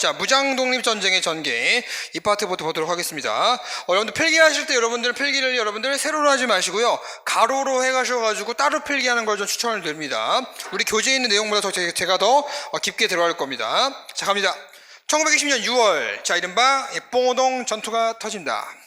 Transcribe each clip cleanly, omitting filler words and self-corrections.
자, 무장독립전쟁의 전개 이 파트부터 보도록 하겠습니다. 여러분들 필기하실 때 여러분들 필기를 세로로 하지 마시고요, 가로로 해가셔가지고 따로 필기하는 걸 좀 추천을 드립니다. 우리 교재에 있는 내용보다 제가 더 깊게 들어갈 겁니다. 자, 갑니다. 1920년 6월, 자, 이른바 봉오동 전투가 터진다.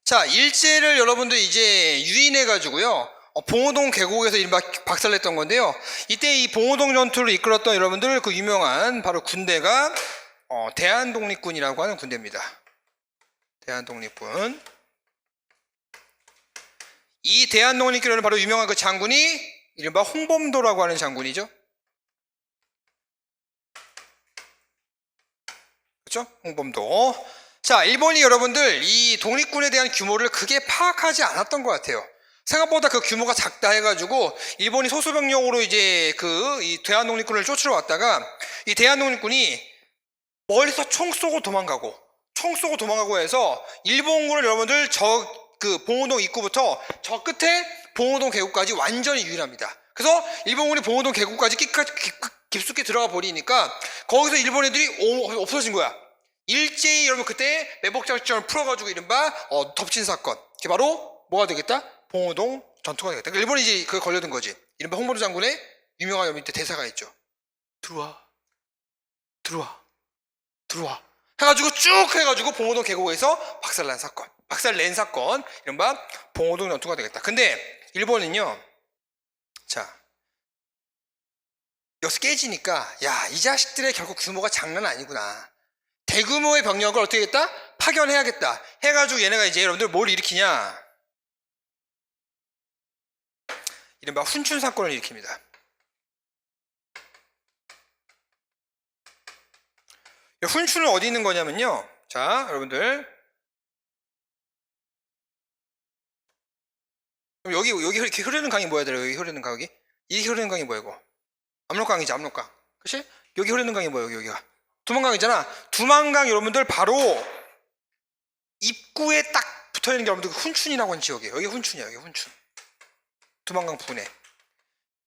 자, 일제를 여러분들 이제 유인해 가지고요, 봉오동 계곡에서 이른바 박살냈던 건데요. 이때 이 봉오동 전투를 이끌었던 여러분들 그 유명한 바로 군대가 대한독립군이라고 하는 군대입니다. 대한독립군. 이 대한독립군은 바로 유명한 그 장군이 이른바 홍범도라고 하는 장군이죠. 그렇죠? 홍범도. 자, 일본이 여러분들 이 독립군에 대한 규모를 크게 파악하지 않았던 것 같아요. 생각보다 그 규모가 작다 해가지고 일본이 소수병력으로 이제 이 대한독립군을 쫓으러 왔다가 이 대한독립군이 멀리서 총 쏘고 도망가고 해서 일본군을 여러분들 봉오동 입구부터 저 끝에 봉오동 계곡까지 완전히 유인합니다. 그래서 일본군이 봉오동 계곡까지 깊숙이 들어가 버리니까 거기서 일본 애들이 없어진 거야. 일제히 여러분 그때 매복작전을 풀어가지고 이른바 덮친 사건, 그게 바로 뭐가 되겠다? 봉오동 전투가 되겠다. 그러니까 일본이 이제 그걸 걸려든 거지. 이른바 홍범도 장군의 유명한 밑에 대사가 있죠. 들어와 해가지고 쭉 해가지고 봉오동 계곡에서 박살낸 사건, 이른바 봉오동 전투가 되겠다. 근데 일본은요, 자, 여기서 깨지니까 야, 이 자식들의 결국 규모가 장난 아니구나, 대규모의 병력을 어떻게 했다? 파견해야겠다 해가지고 얘네가 이제 여러분들 뭘 일으키냐, 이른바 훈춘 사건을 일으킵니다. 훈춘은 어디 있는 거냐면요, 자, 여러분들 여기 이렇게 흐르는 강이 뭐야 돼요? 여기 흐르는 강이? 이 흐르는 강이 뭐야 이거? 압록강이지, 압록강. 그치? 여기 흐르는 강이 뭐야, 여기가? 두만강이잖아. 두만강 여러분들 바로 입구에 딱 붙어있는 게 여러분들 훈춘이라고 하는 지역이에요. 여기 훈춘이야, 여기 훈춘. 두만강 부근에.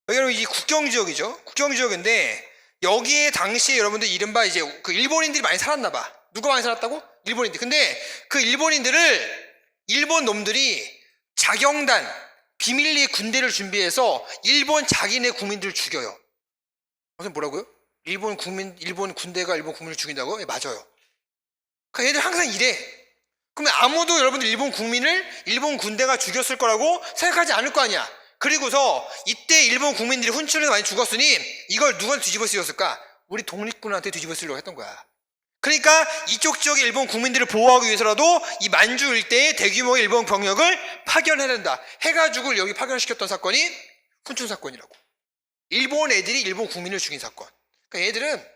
여기는 이 국경지역이죠. 국경지역인데 여기에 당시에 여러분들 이른바 이제 그 일본인들이 많이 살았나봐. 누가 많이 살았다고? 일본인들. 근데 그 일본인들을 일본 놈들이 자경단, 비밀리에 군대를 준비해서 일본 자기네 국민들을 죽여요. 무슨 뭐라고요? 일본 군대가 일본 국민을 죽인다고? 예, 맞아요. 그러니까 얘들 항상 이래. 그러면 아무도 여러분들 일본 군대가 죽였을 거라고 생각하지 않을 거 아니야. 그리고서 이때 일본 국민들이 훈춘을 많이 죽었으니 이걸 누가 뒤집어 쓰였을까? 우리 독립군한테 뒤집어 쓰려고 했던 거야. 그러니까 이쪽 지역의 일본 국민들을 보호하기 위해서라도 이 만주 일대에 대규모의 일본 병력을 파견해야 된다 해가지고 여기 파견시켰던 사건이 훈춘 사건이라고. 일본 애들이 일본 국민을 죽인 사건. 그러니까 얘들은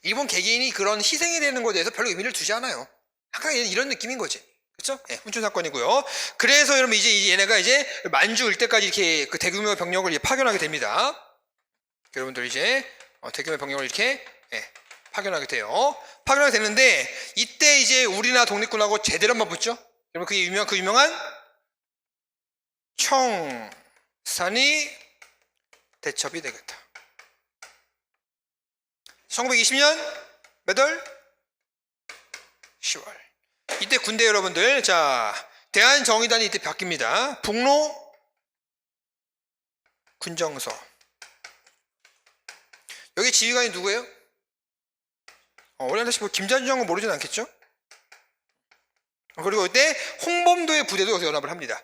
일본 개개인이 그런 희생이 되는 것에 대해서 별로 의미를 두지 않아요. 약간 이런 느낌인 거지. 그렇죠? 네, 훈춘 사건이고요. 그래서 여러분 이제 얘네가 이제 만주 일대까지 이렇게 그 대규모 병력을 파견하게 됩니다. 여러분들 이제 대규모 병력을 이렇게 파견하게 돼요. 파견하게 되는데 이때 이제 우리나라 독립군하고 제대로 한번 붙죠. 여러분 그 유명한 청산리 대첩이 되겠다. 1920년 몇 월? 10월. 이때 군대 여러분들, 자, 대한정의단이 이때 바뀝니다. 북로 군정서. 여기 지휘관이 누구예요? 원래는 뭐 김자준 장군 모르진 않겠죠? 그리고 이때 홍범도의 부대도 여기서 연합을 합니다.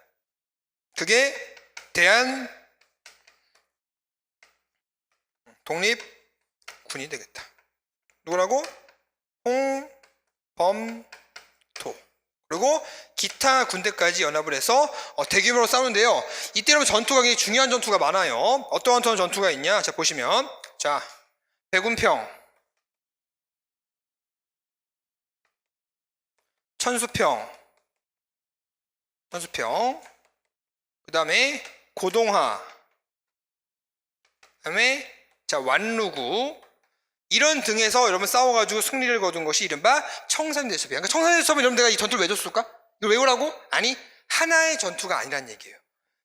그게 대한 독립군이 되겠다. 누구라고? 홍범도. 그리고 기타 군대까지 연합을 해서 대규모로 싸우는데요. 이때는 전투가 굉장히 중요한 전투가 많아요. 어떠한 전투가 있냐? 자, 보시면, 자, 백운평, 천수평, 그 다음에 고동하, 그 다음에 자, 완루구, 이런 등에서 여러분 싸워가지고 승리를 거둔 것이 이른바 청산리 대첩이에요. 그러니까 청산리 대첩은 여러분 내가 이 전투를 왜 줬을까? 이걸 외우라고? 아니, 하나의 전투가 아니란 얘기예요.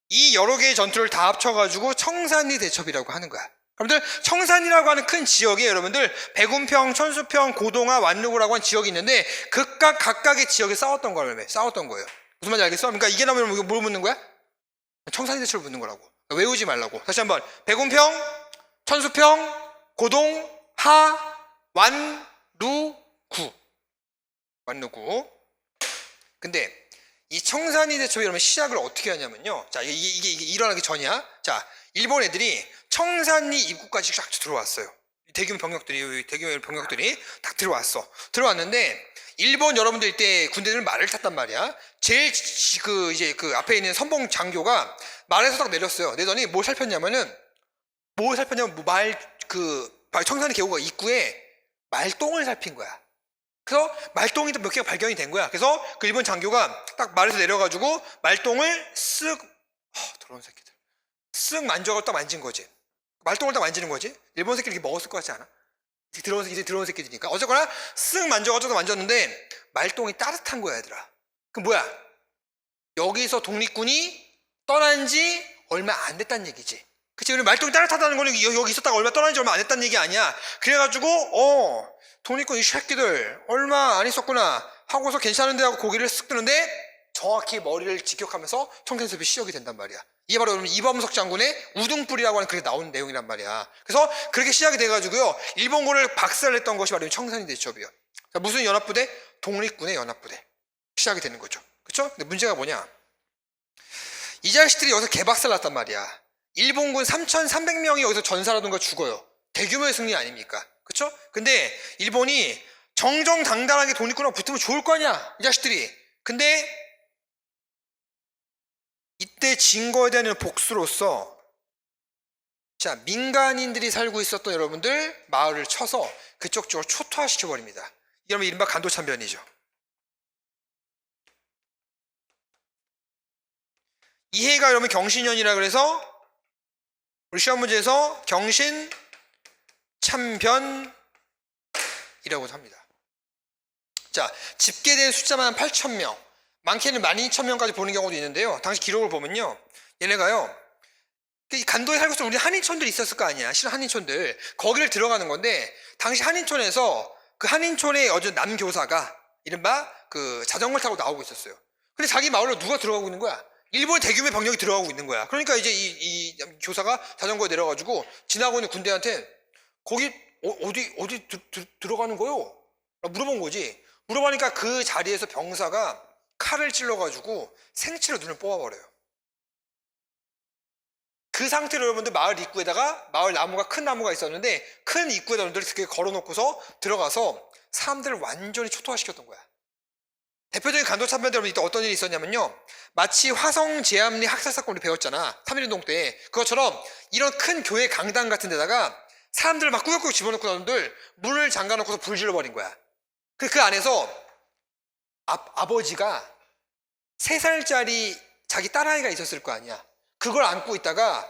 이 여러 개의 전투를 다 합쳐가지고 청산리 대첩이라고 하는 거야. 여러분들 청산이라고 하는 큰 지역에 여러분들 백운평, 천수평, 고동화, 완루구라고 하는 지역이 있는데 각각의 지역에 싸웠던 거예요. 싸웠던 거예요. 무슨 말인지 알겠어? 그러니까 이게 나오면 뭘 묻는 거야? 청산리 대첩을 묻는 거라고. 그러니까 외우지 말라고. 다시 한번 백운평, 천수평, 고동, 하, 완, 루, 구. 완루구. 근데 이 청산리 대첩이 여러분 시작을 어떻게 하냐면요. 자, 이게 일어나기 전이야. 자, 일본 애들이 청산리 입구까지 쫙 들어왔어요. 대규모 병력들이 딱 들어왔어. 들어왔는데 일본 여러분들 이때 군대들 말을 탔단 말이야. 제일 그 앞에 있는 선봉 장교가 말에서 딱 내렸어요. 내더니 뭘 살폈냐면 청산리 계곡 입구에 말똥을 살핀 거야. 그래서 말똥이 또 몇 개가 발견이 된 거야. 그래서 그 일본 장교가 딱 말에서 내려가지고 말똥을 더러운 새끼들. 쓱 만져가지고 딱 만진 거지. 말똥을 딱 만지는 거지. 일본 새끼들 이렇게 먹었을 것 같지 않아? 이제 들어온 새끼들이니까. 어쨌거나 쓱 만져가지고 만졌는데 말똥이 따뜻한 거야, 얘들아. 그럼 뭐야? 여기서 독립군이 떠난 지 얼마 안 됐다는 얘기지. 그치? 우리 말똥이 따뜻하다는 거는 여기 있었다가 얼마 떠난 지 얼마 안 됐다는 얘기 아니야. 그래가지고 독립군 이 새끼들 얼마 안 있었구나 하고서 괜찮은데 하고 고개를 쓱 드는데 정확히 머리를 직격하면서 청산리대첩이 시작이 된단 말이야. 이게 바로 여러분 이범석 장군의 우등불이라고 하는 그게 나오는 내용이란 말이야. 그래서 그렇게 시작이 돼가지고요. 일본군을 박살냈던 것이 바로 청산리 대첩이에요. 무슨 연합부대? 독립군의 연합부대. 시작이 되는 거죠. 그렇죠? 근데 문제가 뭐냐? 이 자식들이 여기서 개박살 났단 말이야. 일본군 3,300명이 여기서 전사라든가 죽어요. 대규모의 승리 아닙니까? 그렇죠? 근데 일본이 정정당당하게 독립군하고 붙으면 좋을 거 아니야, 이 자식들이. 근데 이때 진 거에 대한 복수로서 자, 민간인들이 살고 있었던 여러분들 마을을 쳐서 그쪽 쪽으로 초토화시켜 버립니다. 여러분 이른바 간도참변이죠. 이 해가 여러분 경신년이라 그래서 우리 시험 문제에서 경신 참변이라고 합니다. 자, 집계된 숫자만 8,000명, 많게는 12,000명까지 보는 경우도 있는데요. 당시 기록을 보면요, 얘네가요, 이 간도에 살고 있던 우리 한인촌들이 있었을 거 아니야. 실은 한인촌들 거기를 들어가는 건데, 당시 한인촌에서 그 한인촌의 어떤 남교사가 이른바 그 자전거를 타고 나오고 있었어요. 근데 자기 마을로 누가 들어가고 있는 거야? 일본의 대규모의 병력이 들어가고 있는 거야. 그러니까 이제 이 교사가 자전거에 내려가지고 지나고 있는 군대한테 거기 어디 들어가는 거요? 물어본 거지. 물어보니까 그 자리에서 병사가 칼을 찔러가지고 생채로 눈을 뽑아버려요. 그 상태로 여러분들 마을 입구에다가 마을 나무가 큰 나무가 있었는데 큰 입구에다 여러분들이 그렇게 걸어놓고서 들어가서 사람들을 완전히 초토화시켰던 거야. 대표적인 간도참변 여러분 이때 어떤 일이 있었냐면요, 마치 화성 제암리 학살 사건 우리 배웠잖아, 3.1운동 때. 그것처럼 이런 큰 교회 강당 같은 데다가 사람들을 막 꾸역꾸역 집어넣고 나오는들 문을 잠가놓고서 불 질러버린 거야. 그 안에서 아버지가 3살짜리 자기 딸아이가 있었을 거 아니야. 그걸 안고 있다가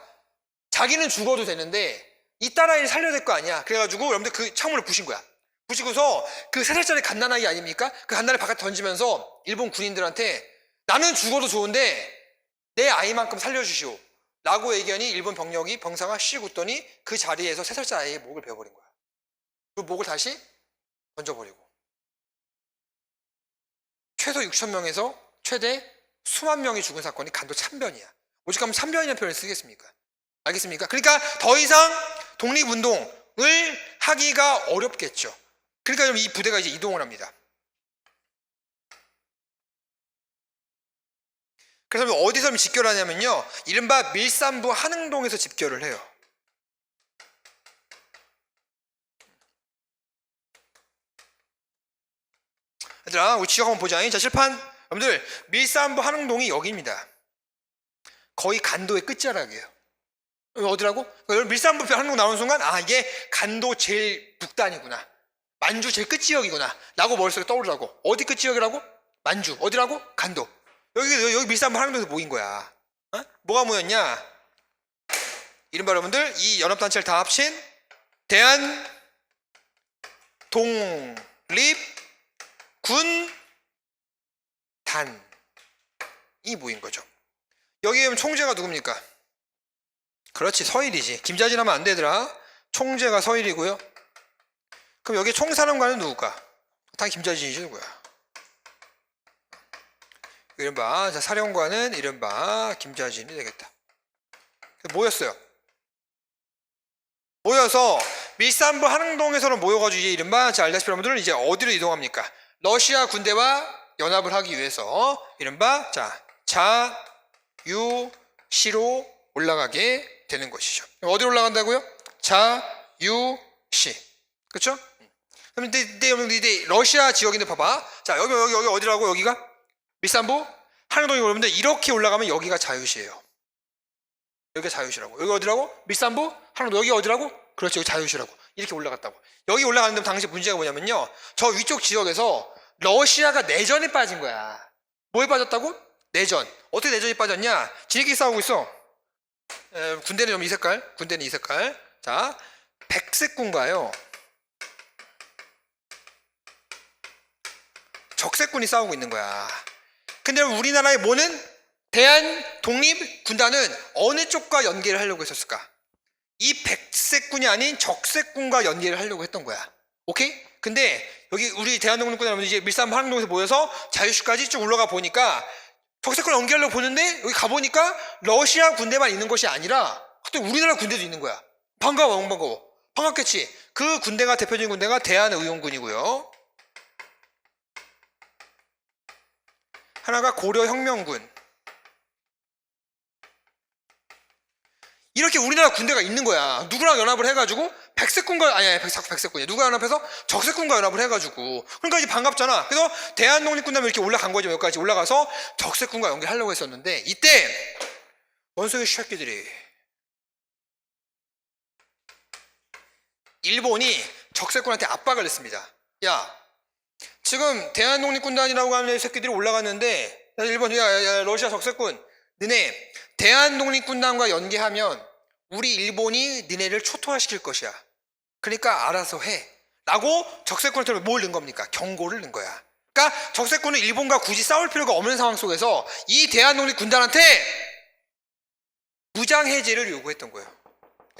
자기는 죽어도 되는데 이 딸아이를 살려야 될 거 아니야. 그래가지고 여러분들 그 창문을 부신 거야. 부시고서 그 3살짜리 갓난아이 아닙니까? 그 갓난아이 바깥에 던지면서 일본 군인들한테 나는 죽어도 좋은데 내 아이만큼 살려주시오 라고 얘기하니 일본 병사가 씩 웃더니 그 자리에서 3살짜리 아이의 목을 베어버린 거야. 그 목을 다시 던져버리고 최소 6,000명에서 최대 수만 명이 죽은 사건이 간도 참변이야. 오직하면 참변이라는 표현을 쓰겠습니까? 알겠습니까? 그러니까 더 이상 독립운동을 하기가 어렵겠죠. 그러니까 이 부대가 이제 이동을 합니다. 그래서 어디서 집결을 하냐면요, 이른바 밀산부 한흥동에서 집결을 해요. 얘들아, 우리 지역 한번 보자. 자, 칠판. 여러분들, 밀산부 한흥동이 여기입니다. 거의 간도의 끝자락이에요. 어디라고? 밀산부 한흥동 나오는 순간 이게 간도 제일 북단이구나, 만주 제일 끝지역이구나 라고 머릿속에 떠오르라고. 어디 끝지역이라고? 만주. 어디라고? 간도. 여기 밀산부 한흥동에서 모인 거야. 뭐가 모였냐? 이른바 여러분들 이 연합단체를 다 합친 대한독립군단이 모인 거죠. 여기 그럼 총재가 누굽니까? 그렇지, 서일이지. 김자진 하면 안 되더라. 총재가 서일이고요. 그럼 여기 총사령관은 누굴까? 당연히 김자진이지. 누구야? 이른바 자, 사령관은 이른바 김자진이 되겠다. 모였어요. 모여서 밀산부 한흥동에서는 모여가지고 이제 이른바 자, 알다시피 여러분들은 이제 어디로 이동합니까? 러시아 군대와 연합을 하기 위해서 이른바 자, 자유시로 올라가게 되는 것이죠. 어디로 올라간다고요? 자유시. 그렇죠? 그럼 이때 러시아 지역인데 봐봐. 자, 여기 어디라고? 여기가 밀산부 한흥동이 여러분들 이렇게 올라가면 여기가 자유시예요. 여기가 자유시라고. 여기 어디라고? 밀산부 한흥동. 여기 어디라고? 그렇지, 여기 자유시라고. 이렇게 올라갔다고. 여기 올라가는데 당시 문제가 뭐냐면요, 저 위쪽 지역에서 러시아가 내전에 빠진 거야. 뭐에 빠졌다고? 내전. 어떻게 내전이 빠졌냐? 지네끼리 싸우고 있어. 군대는 좀 이 색깔. 군대는 이 색깔. 자, 백색군과요 적색군이 싸우고 있는 거야. 근데 우리나라의 뭐는 대한독립군단은 어느 쪽과 연계를 하려고 했었을까? 이 백색군이 아닌 적색군과 연계를 하려고 했던 거야. 오케이? 근데 여기 우리 대한독립군 여러분 이제 밀산부 한흥동에서 모여서 자유시까지 쭉 올라가 보니까 적색군 연계하려고 보는데 여기 가보니까 러시아 군대만 있는 것이 아니라 또 우리나라 군대도 있는 거야. 반가워, 반가워. 반갑겠지? 그 군대가 대표적인 군대가 대한의용군이고요. 하나가 고려혁명군. 이렇게 우리나라 군대가 있는 거야. 누구랑 연합을 해가지고 백색군과 아니 백색군이야. 누가 연합해서 적색군과 연합을 해가지고 그러니까 이제 반갑잖아. 그래서 대한독립군단이 이렇게 올라간 거죠. 여기까지 올라가서 적색군과 연결하려고 했었는데 이때 원소의 새끼들이 일본이 적색군한테 압박을 했습니다. 야, 지금 대한독립군단이라고 하는 새끼들이 올라갔는데 일본 야 러시아 적색군 너네 대한독립군단과 연계하면 우리 일본이 너네를 초토화시킬 것이야. 그러니까 알아서 해 라고 적색군한테 뭘 넣은 겁니까? 경고를 넣은 거야. 그러니까 적색군은 일본과 굳이 싸울 필요가 없는 상황 속에서 이 대한독립군단한테 무장해제를 요구했던 거예요.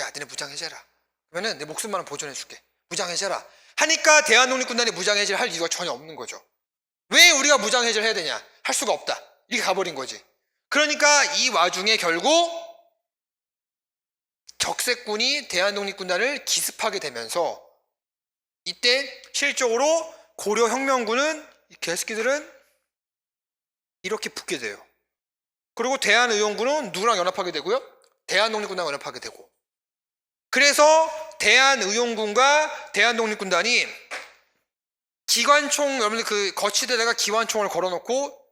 야, 너네 무장해제라. 그러면은 내 목숨만은 보존해 줄게. 무장해제라 하니까 대한독립군단이 무장해제를 할 이유가 전혀 없는 거죠. 왜 우리가 무장해제를 해야 되냐? 할 수가 없다. 이렇게 가버린 거지. 그러니까 이 와중에 결국 적색군이 대한독립군단을 기습하게 되면서 이때 실적으로 고려혁명군은 이 개새끼들은 이렇게 붙게 돼요. 그리고 대한의용군은 누구랑 연합하게 되고요? 대한독립군단과 연합하게 되고. 그래서 대한의용군과 대한독립군단이 기관총, 여러분들 그 거치대에다가 기관총을 걸어놓고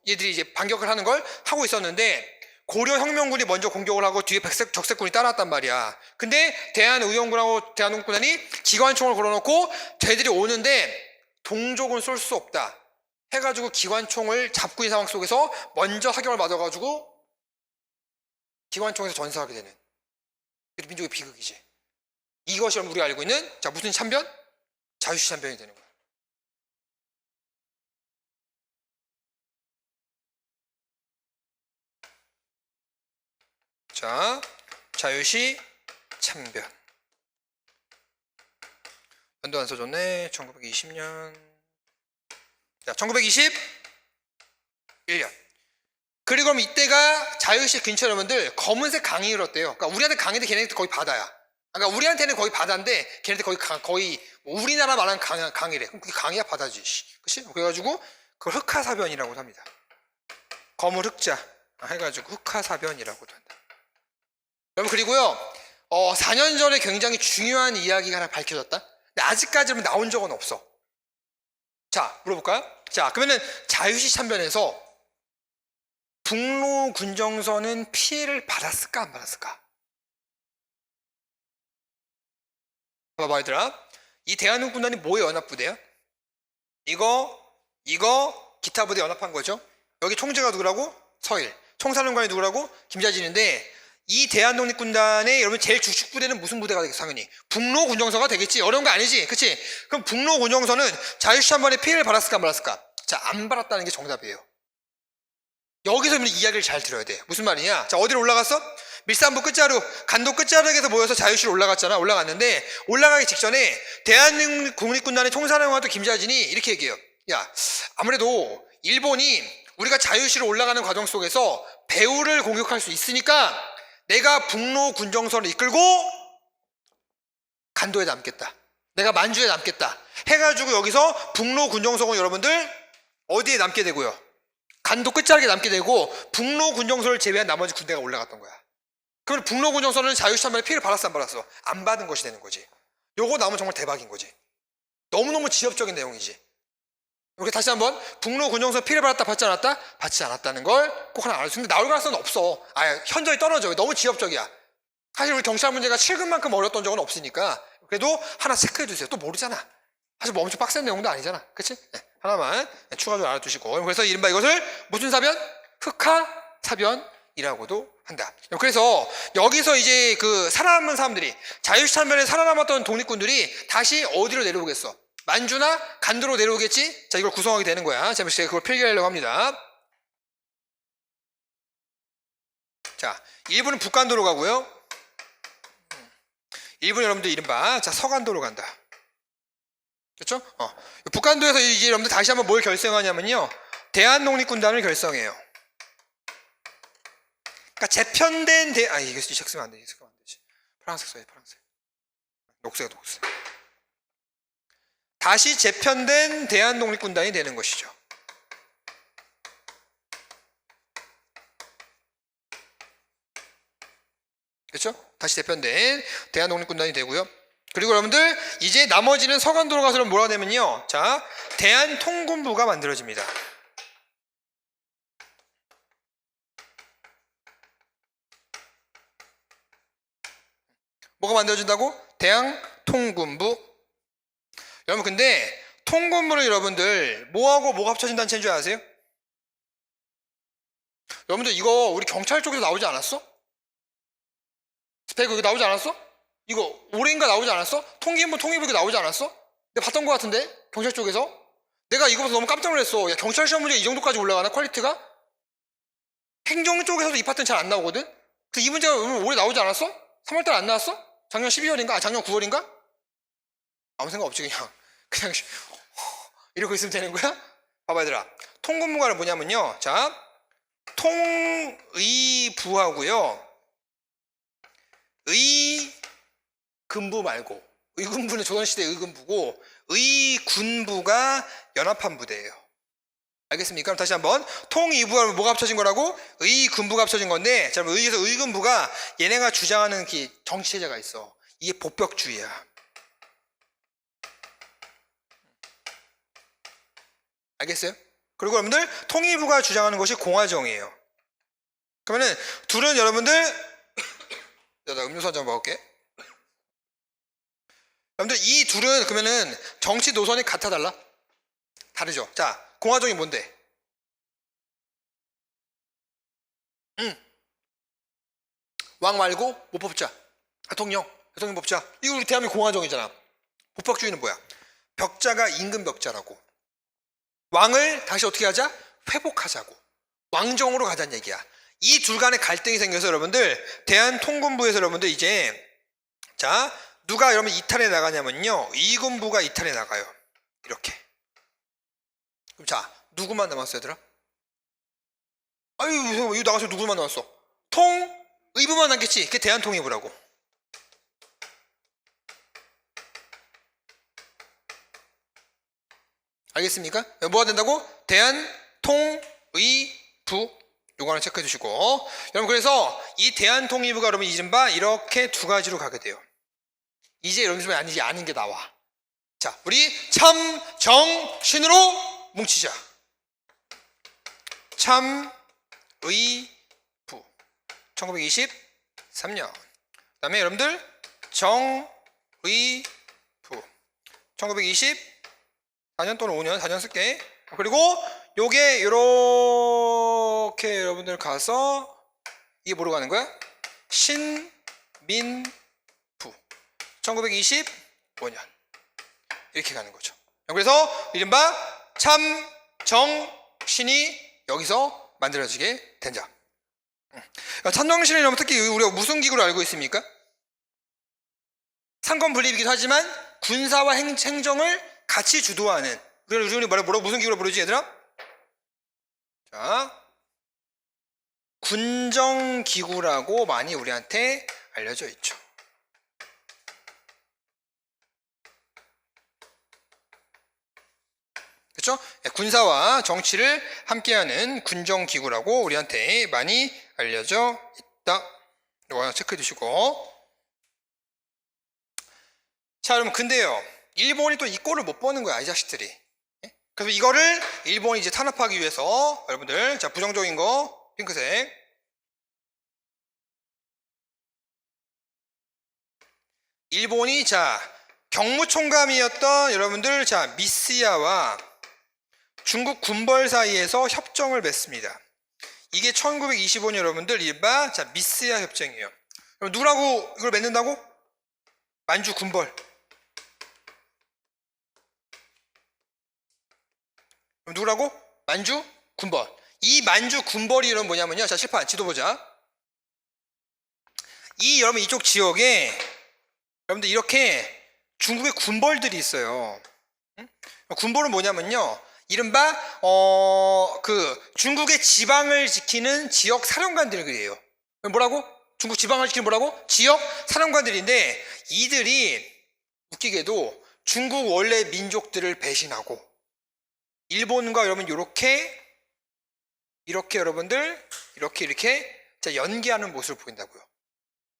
얘들이 이제 반격을 하는 걸 하고 있었는데 고려혁명군이 먼저 공격을 하고 뒤에 적색군이 따라왔단 말이야. 근데 대한의용군하고 대한독립군단이 기관총을 걸어놓고 쟤들이 오는데 동족은 쏠 수 없다 해가지고 기관총을 잡고 있는 상황 속에서 먼저 사격을 맞아가지고 기관총에서 전사하게 되는 민족의 비극이지. 이것이 우리가 알고 있는 자 무슨 참변? 자유시 참변이 되는 거야. 자, 자유시 참변. 연도 안 써줬네. 1920년. 자, 1921년. 그리고 그럼 이때가 자유시 근처 여러분들 검은색 강이 흘렀대요. 그러니까 우리한테 강인데 걔네한테 거의 바다야. 그러니까 우리한테는 거의 바다인데 걔네한테 거의 우리나라 말하는 강이래. 그럼 그게 강이야 바다지. 그치? 그래가지고 그걸 흑하사변이라고 합니다. 검은 흑자 해가지고 흑하사변이라고도 한다. 여러분 그리고요 4년 전에 굉장히 중요한 이야기가 하나 밝혀졌다. 근데 아직까지는 나온 적은 없어. 자 물어볼까요? 자 그러면은 자유시 참변에서 북로 군정선은 피해를 받았을까 안 받았을까? 봐봐 얘들아, 이 대한독립군단이 뭐의 연합부대야? 이거 기타 부대 연합한 거죠. 여기 총재가 누구라고? 서일. 총사령관이 누구라고? 김자진인데 이 대한독립군단의 여러분 제일 주축 부대는 무슨 부대가 되겠어? 당연히 북로 군정서가 되겠지. 어려운 거 아니지, 그치? 그럼 북로 군정서는 자유시 참변에 피해를 받았을까 안 받았을까? 자, 안 받았다는 게 정답이에요. 여기서 이야기를 잘 들어야 돼. 무슨 말이냐? 자, 어디로 올라갔어? 밀산부 끝자루, 간도 끝자락에서 모여서 자유시로 올라갔잖아. 올라갔는데 올라가기 직전에 대한국립군단의 총사령관도 김자진이 이렇게 얘기해요. 야, 아무래도 일본이 우리가 자유시로 올라가는 과정 속에서 배후를 공격할 수 있으니까 내가 북로 군정선을 이끌고 간도에 남겠다. 내가 만주에 남겠다. 해가지고 여기서 북로 군정선은 여러분들 어디에 남게 되고요? 간도 끝자락에 남게 되고 북로 군정선을 제외한 나머지 군대가 올라갔던 거야. 그러면 북로 군정선은 자유시 참전에 피해를 받았어, 안 받았어? 안 받은 것이 되는 거지. 요거 나오면 정말 대박인 거지. 너무너무 지엽적인 내용이지. 이렇게 다시 한번 북로 군정선 피해를 받았다, 받지 않았다? 받지 않았다는 걸 꼭 하나 알아주세요. 근데 나올 가능성은 없어. 현저히 떨어져. 너무 지엽적이야. 사실 우리 경찰 문제가 7급만큼 어려웠던 적은 없으니까 그래도 하나 체크해 주세요. 또 모르잖아. 사실 뭐 엄청 빡센 내용도 아니잖아. 그치? 네, 하나만 추가적으로 알아두시고. 그래서 이른바 이것을 무슨 사변? 흑하사변이라고도 한다. 그래서 여기서 이제 그 살아남은 사람들이 자유시 참변에 살아남았던 독립군들이 다시 어디로 내려오겠어? 만주나 간도로 내려오겠지? 자, 이걸 구성하게 되는 거야. 제가 그걸 필기하려고 합니다. 자, 1부는 북간도로 가고요. 1부는 여러분들 이른바 자, 서간도로 간다. 그렇죠? 북간도에서 이제 여러분들 다시 한번 뭘 결성하냐면요. 대한독립군단을 결성해요. 그러니까 재편된 이게 이 색 쓰면 안 되지. 쓰면 안 되지. 파란색 써야 돼, 파란색. 녹색. 다시 재편된 대한독립군단이 되는 것이죠. 그렇죠? 다시 재편된 대한독립군단이 되고요. 그리고 여러분들 이제 나머지는 서간도로 가서는 뭐라고 되면요. 자, 대한통군부가 만들어집니다. 뭐가 만들어진다고? 대한통군부. 여러분 근데 통군부는 여러분들 뭐하고 뭐가 합쳐진 단체인 줄 아세요? 여러분들 이거 우리 경찰 쪽에서 나오지 않았어? 스펙 여기 나오지 않았어? 이거 올해인가 나오지 않았어? 통기부 이거 나오지 않았어? 내가 봤던 것 같은데? 경찰 쪽에서? 내가 이거 보면서 너무 깜짝 놀랐어. 야, 경찰 시험 문제 이 정도까지 올라가나? ኳ리티가? 행정 쪽에서도 이 파트는 잘 안 나오거든? 그래서 이 문제가 올해 나오지 않았어? 3월달 안 나왔어? 작년 12월인가? 작년 9월인가? 아무 생각 없지 그냥 이러고 있으면 되는 거야? 봐봐 얘들아. 통군부가 뭐냐면요. 자, 통의부하고요. 의금부 말고 의금부는 조선시대 의금부고 의군부가 연합한 부대예요. 알겠습니까? 그럼 다시 한번 통의부하고 뭐가 합쳐진 거라고? 의군부가 합쳐진 건데 자, 의에서 의군부가 얘네가 주장하는 정치체제가 있어. 이게 복벽주의야. 알겠어요? 그리고 여러분들 통일부가 주장하는 것이 공화정이에요. 그러면은 둘은 여러분들 나 음료수 한 잔 먹을게. 여러분들 이 둘은 그러면은 정치 노선이 같아 달라? 다르죠. 자, 공화정이 뭔데? 왕 말고 뭐 뽑자? 대통령 뽑자. 이거 우리 대한민국 공화정이잖아. 복벽주의는 뭐야? 벽자가 임금 벽자라고. 왕을 다시 어떻게 하자? 회복하자고. 왕정으로 가자는 얘기야. 이 둘 간의 갈등이 생겨서 여러분들 대한통군부에서 여러분들 이제 자 누가 여러분 이탈해 나가냐면요. 의군부가 이탈해 나가요. 이렇게. 그럼 자 누구만 남았어 얘들아? 아유 이거 나가서 누구만 남았어? 의부만 남겠지. 그게 대한통일부라고. 알겠습니까? 뭐가 된다고? 대한통의부 요거 하나 체크해 주시고 여러분 그래서 이 대한통일부가 여러분 이른바 이렇게 두 가지로 가게 돼요. 이제 여러분 아니지 아닌 게 나와. 자 우리 참정신으로 뭉치자. 참의부 1923년 그 다음에 여러분들 정의부 1924년 또는 5년 4년 쓸게. 그리고 요게 요렇게 여러분들 가서 이게 뭐로 가는 거야? 신민부 1925년 이렇게 가는 거죠. 그래서 이른바 참정신이 여기서 만들어지게 된다. 천정신이라면 특히 우리가 무슨 기구로 알고 있습니까? 상권 분립이기도 하지만 군사와 행정을 같이 주도하는, 우리 뭐라고 무슨 기구로 부르지 얘들아? 자, 군정기구라고 많이 우리한테 알려져 있죠. 그렇죠? 군사와 정치를 함께하는 군정기구라고 우리한테 많이 알려져 있다. 이거 체크해 두시고. 자, 그러면 근데요, 일본이 또 이 꼴을 못 보는 거야, 이 자식들이. 그래서 이거를 일본이 이제 탄압하기 위해서 여러분들, 자, 부정적인 거 핑크색, 일본이 자 경무총감이었던 여러분들, 자 미스야와 중국 군벌 사이에서 협정을 맺습니다. 이게 1925년 여러분들 이른바 자 미스야 협정이에요. 그럼 누구라고 이걸 맺는다고? 만주 군벌. 그럼 누구라고? 만주 군벌. 이 만주 군벌이 이런 뭐냐면요. 자 칠판 지도 보자. 이 여러분 이쪽 지역에 여러분들 이렇게 중국의 군벌들이 있어요. 군벌은 뭐냐면요. 이른바 그 중국의 지방을 지키는 지역 사령관들이에요. 뭐라고? 중국 지방을 지키는 뭐라고? 지역 사령관들인데 이들이 웃기게도 중국 원래 민족들을 배신하고 일본과 여러분 이렇게 여러분들 이렇게 자 연계하는 모습을 보인다고요.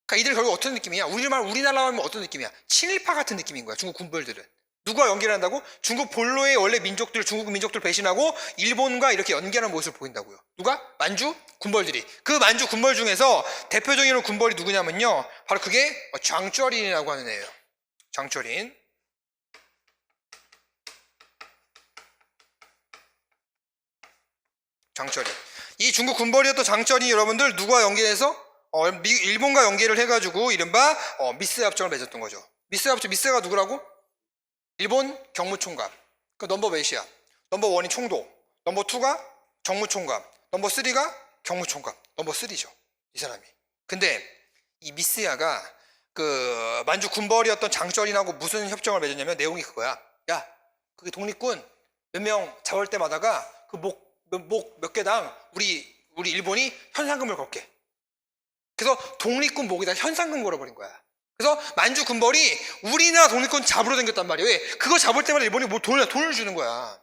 그러니까 이들 결국 어떤 느낌이야? 우리나라 하면 어떤 느낌이야? 친일파 같은 느낌인 거야. 중국 군벌들은. 누가 연계를 한다고? 중국 본로의 원래 민족들, 중국 민족들 배신하고 일본과 이렇게 연계하는 모습을 보인다고요. 누가? 만주 군벌들이. 그 만주 군벌 중에서 대표적인 군벌이 누구냐면요. 바로 그게 장쩌린이라고 하는 애예요. 장쩌린. 장쩌린. 이 중국 군벌이었던 장쩌린이 여러분들 누가 연계해서 일본과 연계를 해가지고 이른바 미스 협정을 맺었던 거죠. 미스 협정, 미스가 누구라고? 일본 경무총감. 그 넘버 몇이야? 넘버 1이 총독, 넘버 2가 정무총감, 넘버 3가 경무총감. 넘버 3죠. 이 사람이. 근데 이 미스야가 그 만주 군벌이었던 장쩌린하고 무슨 협정을 맺었냐면 내용이 그거야. 야, 그게 독립군 몇 명 잡을 때마다가 그 목 몇 개당 우리 일본이 현상금을 걸게. 그래서 독립군 목에다 현상금 걸어버린 거야. 그래서 만주 군벌이 우리나라 독립군 잡으러 다녔단 말이에요. 왜? 그거 잡을 때마다 일본이 뭐 돈을 주는 거야.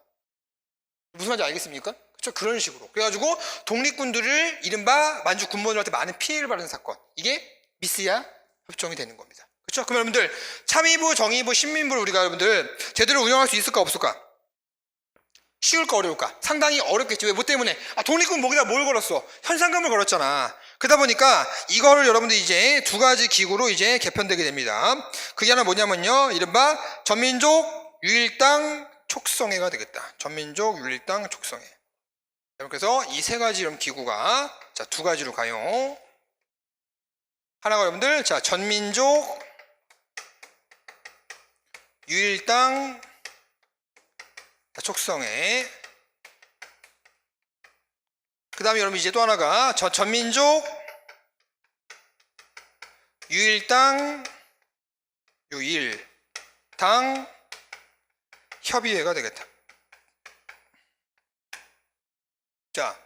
무슨 말인지 알겠습니까? 그렇죠? 그런 식으로. 그래가지고 독립군들을 이른바 만주 군벌들한테 많은 피해를 받는 사건. 이게 미스야 협정이 되는 겁니다. 그렇죠? 그럼 여러분들 참의부, 정의부, 신민부를 우리가 여러분들 제대로 운영할 수 있을까 없을까? 쉬울까 어려울까? 상당히 어렵겠지. 왜? 뭐 때문에? 독립군 목에다 뭘 걸었어? 현상금을 걸었잖아. 그러다 보니까 이거를 여러분들 이제 두 가지 기구로 이제 개편되게 됩니다. 그게 하나 뭐냐면요. 이른바 전민족 유일당 촉성회가 되겠다. 전민족 유일당 촉성회. 그래서 이 세 가지 이런 기구가 자, 두 가지로 가요. 하나가 여러분들 자, 전민족 유일당 촉성회. 그 다음에 여러분 이제 또 하나가 전민족 유일당 협의회가 되겠다. 자,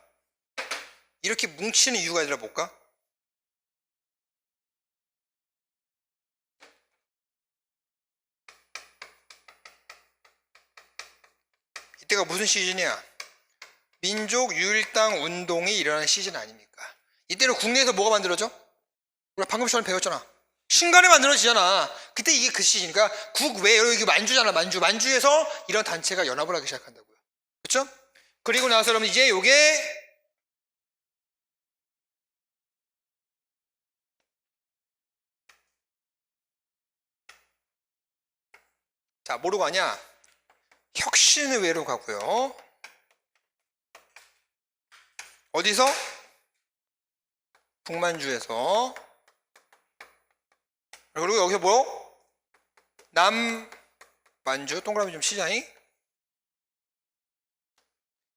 이렇게 뭉치는 이유가 있나 볼까? 이때가 무슨 시즌이야? 민족 유일당 운동이 일어나는 시즌 아닙니까? 이때는 국내에서 뭐가 만들어져? 우리가 방금 전에 배웠잖아. 신간에 만들어지잖아. 그때 이게 그 시즌이니까 국외 여기 만주잖아. 만주에서 이런 단체가 연합을 하기 시작한다고요. 그렇죠? 그리고 나서 여러분 이제 요게 자 뭐로 가냐? 혁신의회로 가고요. 어디서? 북만주에서. 그리고 여기서 뭐? 남만주. 동그라미 좀 치자잉.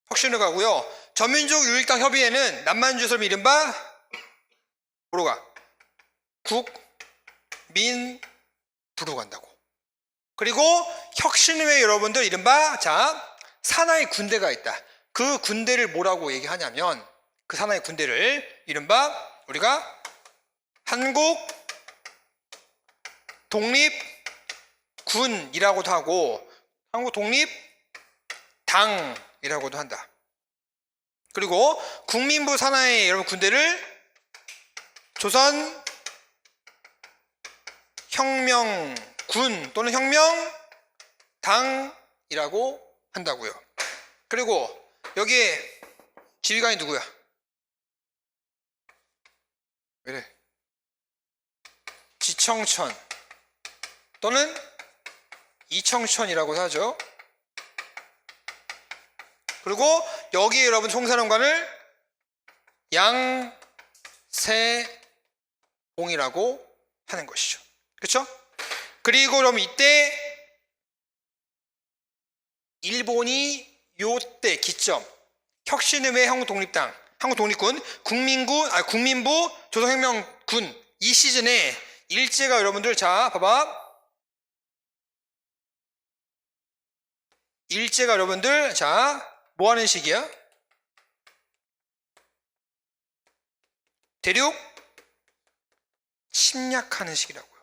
혁신을 가고요. 전민족 유일당 협의회는 남만주에서 이른바 뭐로 가? 국민부로 간다고. 그리고 혁신회 여러분들 이른바 자 산하의 군대가 있다. 그 군대를 뭐라고 얘기하냐면 그 산하의 군대를 이른바 우리가 한국 독립군이라고도 하고 한국 독립당이라고도 한다. 그리고 국민부 산하의 여러분 군대를 조선 혁명군 또는 혁명당이라고 한다고요. 그리고 여기에 지휘관이 누구야? 왜래? 지청천 또는 이청천이라고 하죠. 그리고 여기에 여러분 총사령관을 양세봉이라고 하는 것이죠. 그렇죠? 그리고 그럼 이때 일본이 요때 기점 혁신의회 한국독립당 한국독립군 국민부 조선혁명군 이 시즌에 일제가 여러분들 자 봐봐 일제가 여러분들 자 뭐하는 시기야? 대륙 침략하는 시기라고요.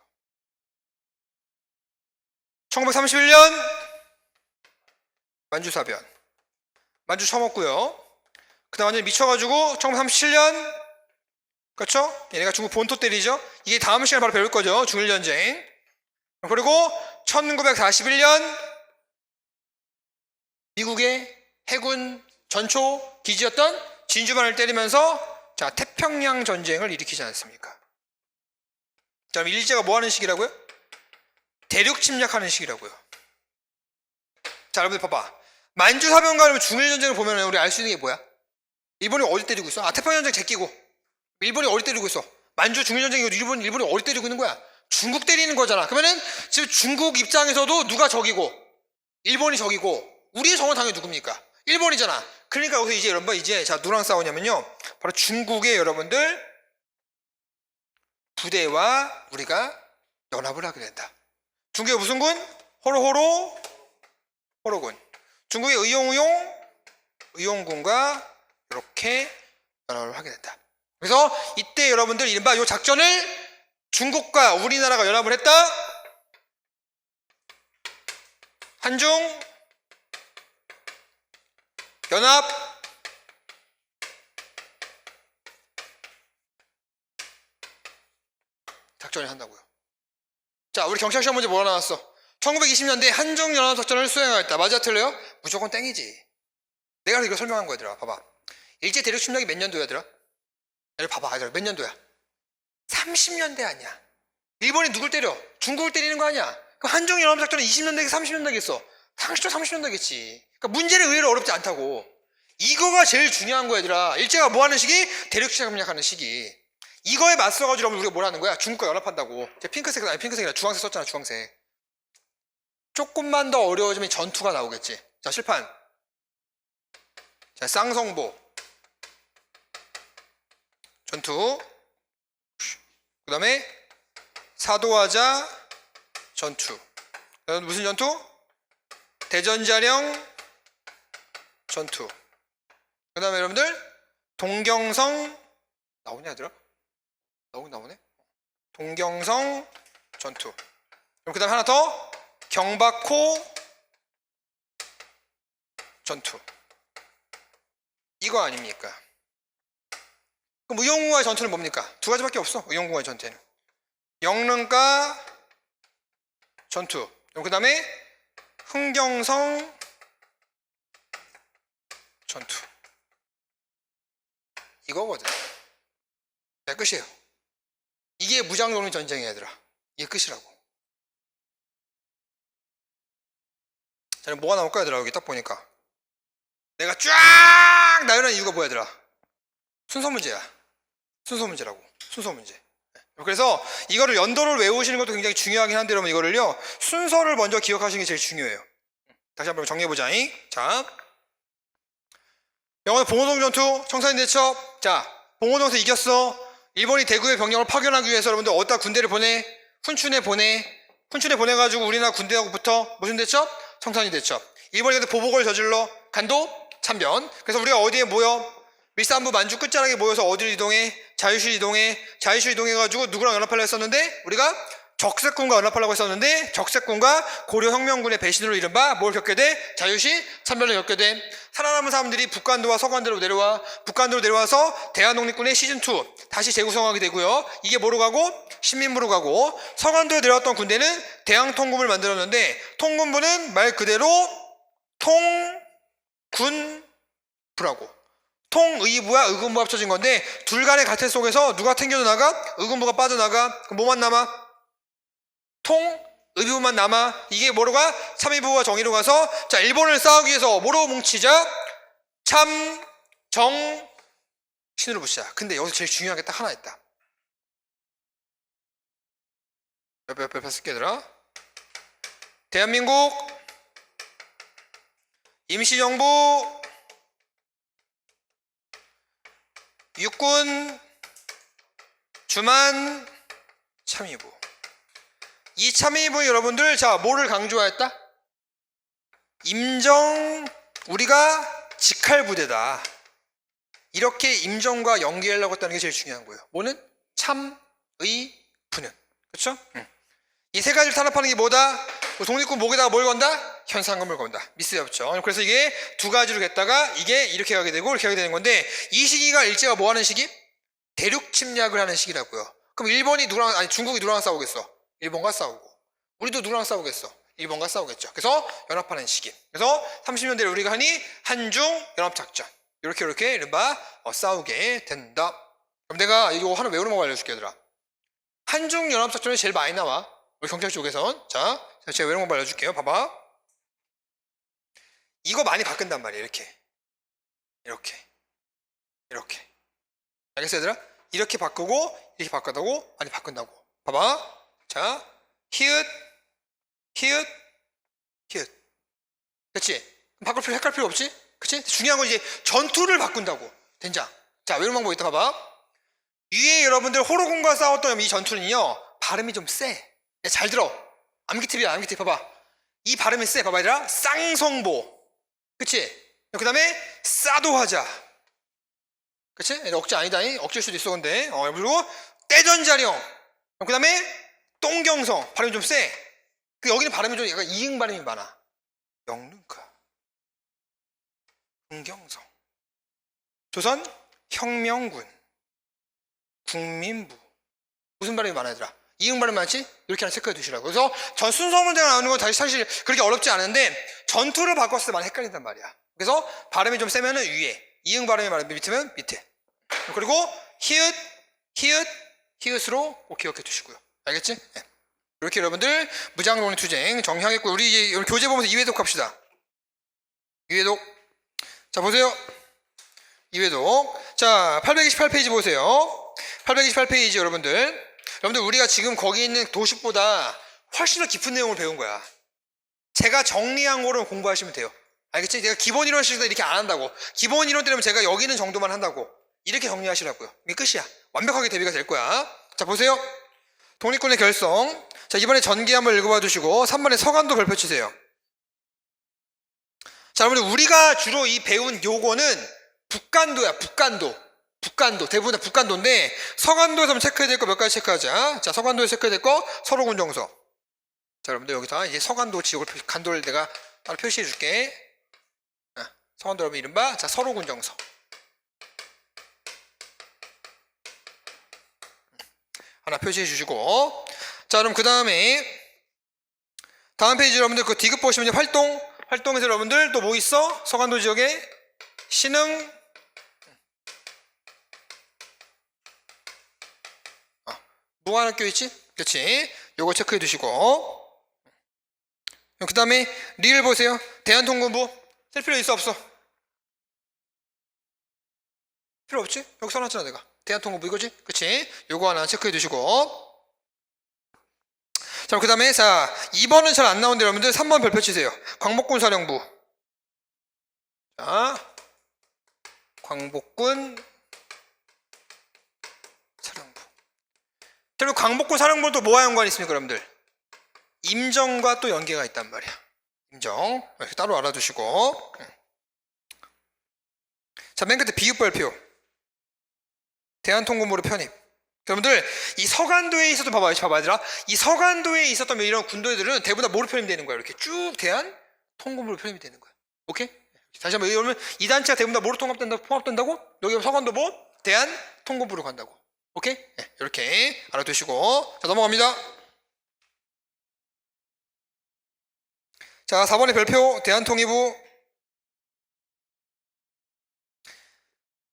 1931년 만주사변 만주 처먹고요. 그 다음 완전히 미쳐가지고 1937년 그렇죠? 얘네가 중국 본토 때리죠. 이게 다음 시간에 바로 배울 거죠. 중일전쟁. 그리고 1941년 미국의 해군 전초 기지였던 진주만을 때리면서 자 태평양 전쟁을 일으키지 않았습니까? 자 일제가 뭐하는 시기라고요? 대륙 침략하는 시기라고요. 자 여러분들 봐봐 만주사변과 중일전쟁을 보면 우리 알 수 있는 게 뭐야? 일본이 어디 때리고 있어? 태평양전쟁 제끼고 일본이 어디 때리고 있어? 만주 중일전쟁이고 일본이 어디 때리고 있는 거야? 중국 때리는 거잖아. 그러면은 지금 중국 입장에서도 누가 적이고 일본이 적이고 우리의 적은 당연히 누굽니까? 일본이잖아. 그러니까 여기서 이제 여러분 이제 자 누구랑 싸우냐면요 바로 중국의 여러분들 부대와 우리가 연합을 하게 된다. 중국의 무슨 군? 호로군. 중국의 의용군과 이렇게 연합을 하게 된다. 그래서 이때 여러분들 이른바 이 작전을 중국과 우리나라가 연합을 했다. 한중 연합 작전을 한다고요. 자, 우리 경찰 시험 문제 뭐가 나왔어? 1920년대 한중 연합 작전을 수행하였다. 맞아 틀려요? 무조건 땡이지. 내가 이거 설명한 거야, 얘들아. 봐봐. 일제 대륙 침략이 몇 년도야, 얘들아? 봐봐, 얘들아. 몇 년도야? 30년대 아니야. 일본이 누굴 때려? 중국을 때리는 거 아니야? 그럼 한중 연합 작전은 20년대겠어, 30년대겠어? 당시도 30년대겠지. 그러니까 문제는 의외로 어렵지 않다고. 이거가 제일 중요한 거야, 얘들아. 일제가 뭐 하는 시기? 대륙 침략하는 시기. 이거에 맞서가지고 우리가 뭘 하는 거야? 중국과 연합한다고. 핑크색, 아니 핑크색이 아니라 주황색 썼잖아, 주황색. 조금만 더 어려워지면 전투가 나오겠지. 자, 실판. 자, 쌍성보. 전투. 그 다음에 사도하자 전투. 무슨 전투? 대전자령 전투. 그 다음에 여러분들 동경성 나오냐 얘들아? 나오네. 동경성 전투. 그럼 그 다음에 하나 더 경박호 전투. 이거 아닙니까? 그럼 의용군과의 전투는 뭡니까? 두 가지밖에 없어. 의용군과의 전투는 영릉가 전투. 그럼 그 다음에 흥경성 전투. 이거거든. 네, 끝이에요. 이게 무장독립 전쟁이야, 얘들아. 이게 끝이라고. 자, 뭐가 나올까, 얘들아? 여기 딱 보니까 내가 쫙 나열한 이유가 뭐야, 얘들아? 순서 문제야. 순서 문제라고. 순서 문제. 그래서 이거를 연도를 외우시는 것도 굉장히 중요하긴 한데 여러분 이거를요 순서를 먼저 기억하시는 게 제일 중요해요. 다시 한번 정리해보자. 자, 영화의 봉오동 전투, 청산리 대첩. 자, 봉오동에서 이겼어. 일본이 대구의 병력을 파견하기 위해서 여러분들 어디다 군대를 보내? 훈춘에 보내. 훈춘에 보내가지고 우리나라 군대하고 붙어. 무슨 대첩? 청산리 대첩. 일본이 그때 보복을 저질러. 간도 참변. 그래서 우리가 어디에 모여? 밀산부 만주 끝자락에 모여서 어디를 이동해? 자유시 이동해. 자유시 이동해가지고 누구랑 연합하려 했었는데? 우리가 적색군과 연합하려고 했었는데 적색군과 고려혁명군의 배신으로 이른바 뭘 겪게 돼? 자유시 참변을 겪게 돼. 살아남은 사람들이 북간도와 서간도로 내려와. 북간도로 내려와서 대한독립군의 시즌2 다시 재구성하게 되고요. 이게 뭐로 가고? 신민부로 가고. 서간도에 내려왔던 군대는 대항통군을 만들었는데 통군부는 말 그대로 통군부라고. 통의부와 의군부가 합쳐진 건데 둘 간의 갈등 속에서 누가 튕겨져 나가? 의군부가 빠져나가. 그럼 뭐만 남아? 의부만 남아. 이게 뭐로 가? 참의부와 정의로 가서 자 일본을 싸우기 위해서 뭐로 뭉치자? 참, 정, 신으로 붙이자. 근데 여기서 제일 중요한 게 딱 하나 있다. 옆에 쓸게 얘들아. 대한민국 임시정부 육군 주만 참의부. 이 참의부 여러분들 자 뭐를 강조했다? 임정 우리가 직할부대다. 이렇게 임정과 연계하려고 했다는 게 제일 중요한 거예요. 뭐는? 참의부는. 그렇죠? 이 세 가지를 탄압하는 게 뭐다? 독립군 목에다가 뭘 건다? 현상금을 건다. 미스 없죠. 그래서 이게 두 가지로 했다가 이게 이렇게 가게 되고 이렇게 가게 되는 건데 이 시기가 일제가 뭐 하는 시기? 대륙 침략을 하는 시기라고요. 그럼 일본이 누구랑 아니 중국이 누구랑 싸우겠어? 일본과 싸우고. 우리도 누구랑 싸우겠어? 일본과 싸우겠죠. 그래서 연합하는 시기. 그래서 30년대에 우리가 하니 한중 연합작전. 이렇게 이른바 싸우게 된다. 그럼 내가 이거 하나 외우는 거 알려줄게 얘들아. 한중 연합작전이 제일 많이 나와. 우리 경찰 쪽에선. 자, 제가 외우는 거 알려줄게요. 봐봐. 이거 많이 바꾼단 말이에요. 이렇게. 알겠어 얘들아? 이렇게 바꾸고 이렇게 바꾼다고 많이 바꾼다고. 봐봐. 자, 히읗. 그치? 헷갈릴 필요 없지? 그치? 중요한 건 이제 전투를 바꾼다고. 된장. 자, 외우는 방법 있다 봐봐. 위에 여러분들 호로군과 싸웠던 이 전투는요, 발음이 좀 세. 잘 들어. 암기팁이야, 암기팁. 봐봐. 이 발음이 세. 봐봐, 얘들아. 쌍성보. 그치? 그 다음에 싸도하자. 그치? 억지 아니다니? 억지일 수도 있어, 근데. 그리고 떼전자령. 그 다음에 똥경성. 발음이 좀 세. 여기는 발음이 좀 약간 이응 발음이 많아. 영릉가. 흥경성. 조선 혁명군. 국민부. 무슨 발음이 많아 얘들아? 이응 발음 많지? 이렇게 하나 체크해 두시라고. 그래서 전 순서 문제가 나오는 건 사실 그렇게 어렵지 않은데 전투를 바꿨을 때 많이 헷갈린단 말이야. 그래서 발음이 좀 세면은 위에, 이응 발음이 많으면 밑에면 밑에. 그리고 히읗으로 꼭 기억해 두시고요. 알겠지? 네. 이렇게 여러분들 무장독립투쟁 정리하겠고 우리 이제 교재 보면서 이회독 합시다. 이회독. 자 보세요. 이회독. 자 828페이지 보세요. 828페이지 여러분들 우리가 지금 거기 있는 도식보다 훨씬 더 깊은 내용을 배운 거야. 제가 정리한 거로 공부하시면 돼요. 알겠지? 제가 기본 이론 시간에 이렇게 안 한다고. 기본 이론 때문에 제가 여기 있는 정도만 한다고. 이렇게 정리하시라고요. 이게 끝이야. 완벽하게 대비가 될 거야. 자 보세요. 독립군의 결성. 자 이번에 전기 한번 읽어봐 주시고 3번에 서간도 별표 치세요. 자 여러분들 우리가 주로 이 배운 요거는 북간도야. 북간도 대부분 다 북간도인데 서간도에서 한번 체크해야 될 거 몇 가지 체크하자. 자 서간도에 체크해야 될 거 서로군정서. 자 여러분들 여기서 이제 서간도 지역을 간도를 내가 따로 표시해 줄게. 서간도 여러분 이른바 자 서로군정서. 하나 표시해 주시고. 자 그럼 그 다음에 다음 페이지 여러분들 그 디귿 보시면 이제 활동에서 여러분들 또 뭐 있어? 서간도 지역에 신흥 무관학교 있지? 그렇지? 요거 체크해 두시고. 그 다음에 리를 보세요. 대한통군부 쓸 필요 있어 없어? 필요 없지? 여기 써놨잖아 내가. 대한통군부 이거지? 그치? 요거 하나 체크해 두시고. 자, 그 다음에, 자, 2번은 잘 안 나오는데 여러분들 3번 별표 치세요. 광복군 사령부. 자, 광복군 사령부. 그리고 광복군 사령부는 또 뭐와 연관이 있습니까, 여러분들? 임정과 또 연계가 있단 말이야. 임정. 이렇게 따로 알아두시고. 자, 맨 끝에 비읍 발표. 대한통군부로 편입. 여러분들 이 서간도에 있었던 봐봐요, 얘들아. 이 서간도에 있었던 이런 군도들은 대부분 다 뭐로 편입되는 거야? 이렇게 쭉 대한통군부로 편입이 되는 거야. 오케이? 다시 한번 여러분, 이 단체가 대부분 다 뭐로 통합된다고? 여기 서간도 뭐? 대한통군부로 간다고. 오케이? 네, 이렇게 알아두시고. 자, 넘어갑니다. 자, 4번의 별표 대한통일부.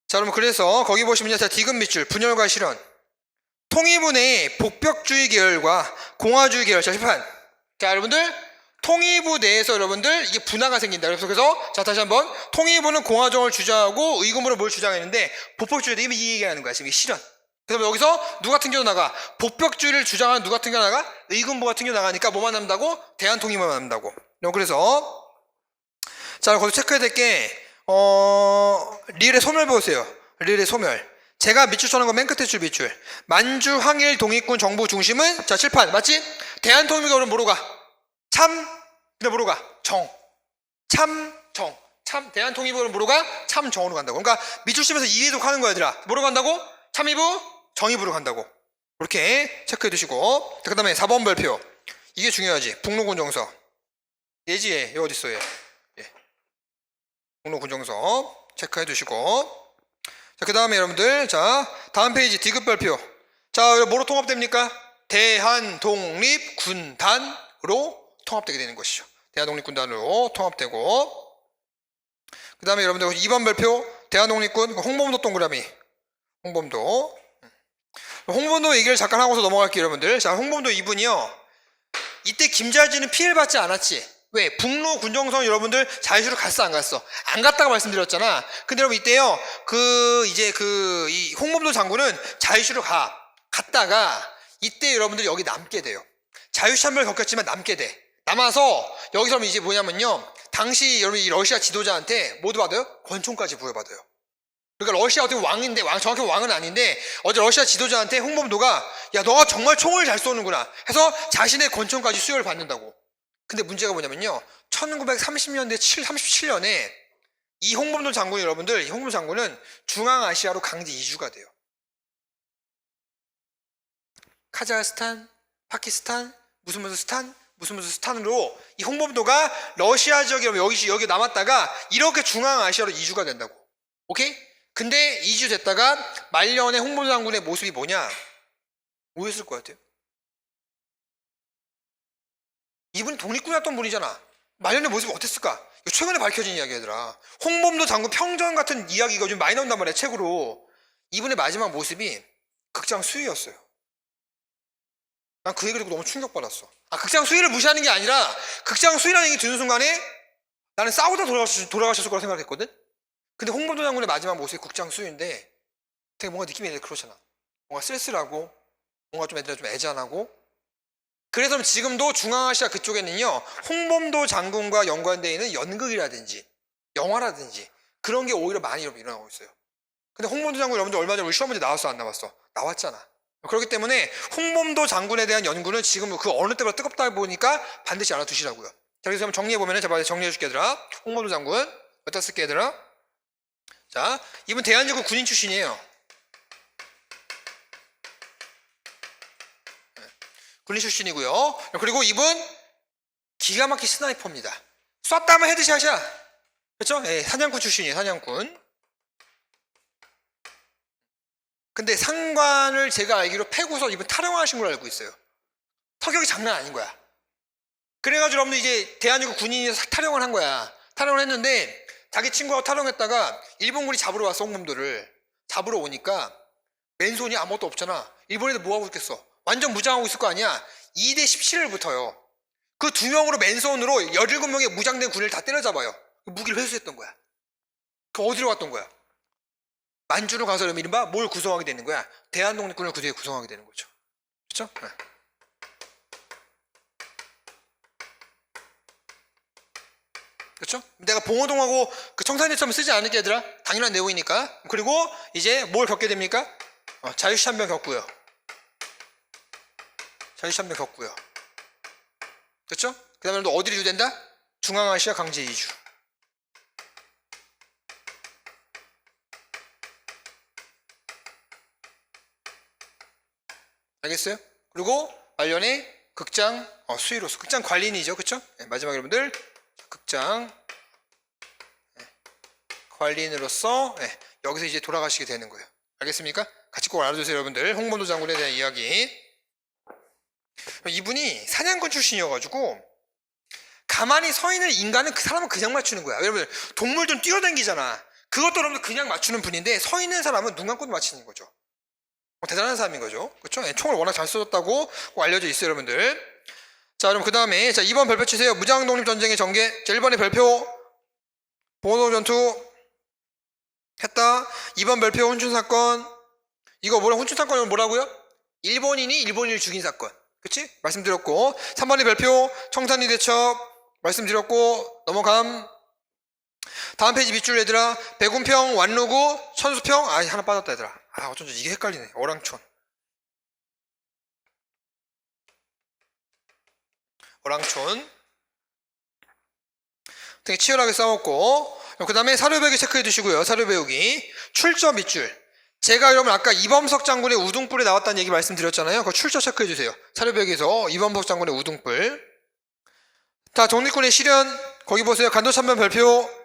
자, 여러분 그래서 거기 보시면요, 자, 디귿 밑줄 분열과 실현. 통일부 내에 복벽주의 계열과 공화주의 계열. 자, 심판. 자, 여러분들 통일부 내에서 여러분들 이게 분화가 생긴다. 그래서 자, 다시 한번 통일부는 공화정을 주장하고 의금부는 뭘 주장했는데 복벽주의다. 이 얘기하는 거야. 지금 이게 실현. 그래서 여기서 누가 튕겨나가? 복벽주의를 주장하는 누가 튕겨나가? 의금부가 튕겨나가니까 뭐만 남다고? 대한통일부만 남다고. 그래서 자, 거기서 체크해야 될 게 리을의 소멸 보세요. 리을의 소멸. 제가 밑줄 쳐놓은 거 맨 끝에 줄 밑줄. 만주 항일 독립군 정부 중심은 자, 칠판 맞지? 대한통일부가 그럼 뭐로 가? 참. 근데 뭐로 가? 정. 참정. 참 대한통일부가 뭐로 가? 참정으로 간다고. 그러니까 밑줄 치면서 이해독 하는 거야, 얘들아. 뭐로 간다고? 참이부, 정이부로 간다고. 이렇게 체크해 두시고. 그 다음에 4번 별표. 이게 중요하지. 북로군 정서. 예지, 얘 어딨어, 얘. 예. 북로군 정서 체크해 두시고. 자, 그 다음에 여러분들, 자, 다음 페이지 디귿 별표. 자, 뭐로 통합됩니까? 대한독립군단으로 통합되게 되는 것이죠. 대한독립군단으로 통합되고. 그 다음에 여러분들 2번 별표 대한독립군 홍범도 동그라미. 홍범도 얘기를 잠깐 하고서 넘어갈게요, 여러분들. 자, 홍범도 이분이요, 이때 김자진은 피해를 받지 않았지. 왜? 북로 군정성 여러분들 자유시로 갔어, 안 갔어? 안 갔다고 말씀드렸잖아. 근데 여러분 이때요, 이 홍범도 장군은 자유시로 갔다가 이때 여러분들이 여기 남게 돼요. 자유시한벌 겪었지만 남게 돼. 남아서 여기서 이제 뭐냐면요, 당시 여러분 이 러시아 지도자한테 모두 받아요? 권총까지 부여받아요. 그러니까 러시아 어떻게 왕인데, 정확히 왕은 아닌데, 어제 러시아 지도자한테 홍범도가 야, 너가 정말 총을 잘 쏘는구나 해서 자신의 권총까지 수여를 받는다고. 근데 문제가 뭐냐면요, 1930년대 37년에 이 홍범도 장군이 여러분들, 이 홍범도 장군은 중앙아시아로 강제 이주가 돼요. 카자흐스탄, 파키스탄, 무슨 스탄으로 이 홍범도가 러시아 지역에 여기 남았다가 이렇게 중앙아시아로 이주가 된다고. 오케이? 근데 이주됐다가 말년에 홍범도 장군의 모습이 뭐냐? 뭐였을 것 같아요? 이분 독립군이었던 분이잖아. 말년의 모습이 어땠을까? 이거 최근에 밝혀진 이야기, 얘들아. 홍범도 장군 평전 같은 이야기가 좀 많이 나온단 말이야, 책으로. 이분의 마지막 모습이 극장 수위였어요. 난 그 얘기 듣고 너무 충격받았어. 극장 수위를 무시하는 게 아니라 극장 수위라는 얘기 듣는 순간에 나는 싸우다 돌아가셨을 거라 생각했거든? 근데 홍범도 장군의 마지막 모습이 극장 수위인데 되게 뭔가 느낌이 그렇잖아. 뭔가 쓸쓸하고 뭔가 좀 애들 좀 애잔하고. 그래서 지금도 중앙아시아 그쪽에는요, 홍범도 장군과 연관되어 있는 연극이라든지 영화라든지 그런 게 오히려 많이 일어나고 있어요. 근데 홍범도 장군 여러분들 얼마 전에 우리 시험 문제 나왔어, 안 나왔어? 나왔잖아. 그렇기 때문에 홍범도 장군에 대한 연구는 지금 그 어느 때보다 뜨겁다 보니까 반드시 알아두시라고요. 자, 그래서 한번 정리해보면은, 제가 정리해줄게, 얘들아. 홍범도 장군 어디다 쓸게, 얘들아? 자, 이분 대한민국 군인 출신이에요. 군인 출신이고요. 그리고 이분 기가 막힌 스나이퍼입니다. 쐈다면 헤드샷이야. 그렇죠? 예, 사냥꾼 출신이에요, 사냥꾼. 근데 상관을 제가 알기로 패고서 이분 탈영하신 걸로 알고 있어요. 타격이 장난 아닌 거야. 그래가지고 여러분들 이제 대한민국 군인이 탈영을 한 거야. 탈영을 했는데 자기 친구하고 탈영했다가 일본군이 잡으러 왔어, 홍범도를. 잡으러 오니까 맨손이 아무것도 없잖아. 일본 애들 뭐하고 있겠어? 완전 무장하고 있을 거 아니야. 2대 17을 붙어요. 그 2명으로 맨손으로 17명의 무장된 군인을 다 때려잡아요. 무기를 회수했던 거야. 그 어디로 갔던 거야? 만주로 가서 이른바 뭘 구성하게 되는 거야? 대한독립군을 그 뒤에 구성하게 되는 거죠. 그렇죠? 네. 그렇죠? 내가 봉오동하고 그 청산리처럼 쓰지 않을게 얘들아. 당연한 내용이니까. 그리고 이제 뭘 겪게 됩니까? 자유시한변 겪고요. 자유시한변 겪고요. 그렇죠? 그 다음에 또 어디를 이주된다? 중앙아시아 강제 이주. 알겠어요? 그리고 말년에 극장 수위로서 극장 관리인이죠. 그쵸? 네, 마지막 여러분들 극장 관리인으로서 여기서 이제 돌아가시게 되는 거예요. 알겠습니까? 같이 꼭 알아두세요 여러분들. 홍범도 장군에 대한 이야기. 이분이 사냥꾼 출신이어가지고 가만히 서 있는 인간은 그 사람은 그냥 맞추는 거야. 여러분들 동물 좀 뛰어다니잖아. 그것도 여러분들 그냥 맞추는 분인데 서 있는 사람은 눈 감고도 맞히는 거죠. 대단한 사람인 거죠. 그렇죠? 총을 워낙 잘 쏘졌다고 꼭 알려져 있어요, 여러분들. 자, 그럼 그 다음에 자 2번 별표 치세요. 무장 독립 전쟁의 전개. 자, 1번의 별표 봉오동 전투 했다. 2번 별표 훈춘 사건. 이거 훈춘 사건은 뭐라고요? 일본인이 일본인을 죽인 사건. 그치? 말씀드렸고. 3번의 별표 청산리 대첩 말씀드렸고. 넘어감. 다음 페이지 밑줄 얘들아. 백운평 완루구 천수평. 하나 빠졌다 얘들아. 어쩐지 이게 헷갈리네. 어랑촌. 되게 치열하게 싸웠고. 그 다음에 사료 배우기 체크해 두시고요. 사료 배우기. 출처 밑줄. 제가 여러분 아까 이범석 장군의 우등불에 나왔다는 얘기 말씀드렸잖아요. 그거 출처 체크해 주세요. 사료 배우기에서 이범석 장군의 우등불. 자, 독립군의 실현. 거기 보세요. 간도참변 별표.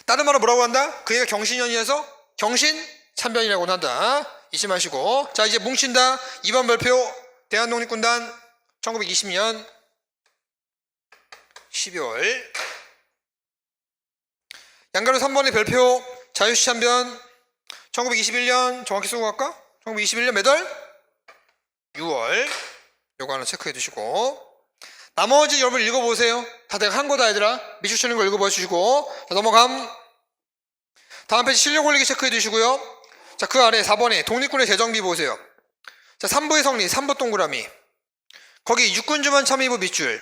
다른 말로 뭐라고 한다? 그 애가 경신년이어서 경신참변이라고 한다. 잊지 마시고. 자, 이제 뭉친다. 2번 별표 대한독립군단 1920년 12월. 양가로 3번의 별표 자유시참변 1921년 정확히 쓰고 갈까? 1921년 몇 월? 6월. 요거 하나 체크해 두시고. 나머지 여러분 읽어보세요. 다 내가 한 거다 얘들아. 밑줄 치는 거 읽어봐 주시고. 자, 넘어감. 다음 페이지 실력 올리기 체크해 두시고요. 자, 그 아래 4번에 독립군의 재정비 보세요. 자, 3부의 성리 3부 동그라미. 거기 육군주만 참의부 밑줄,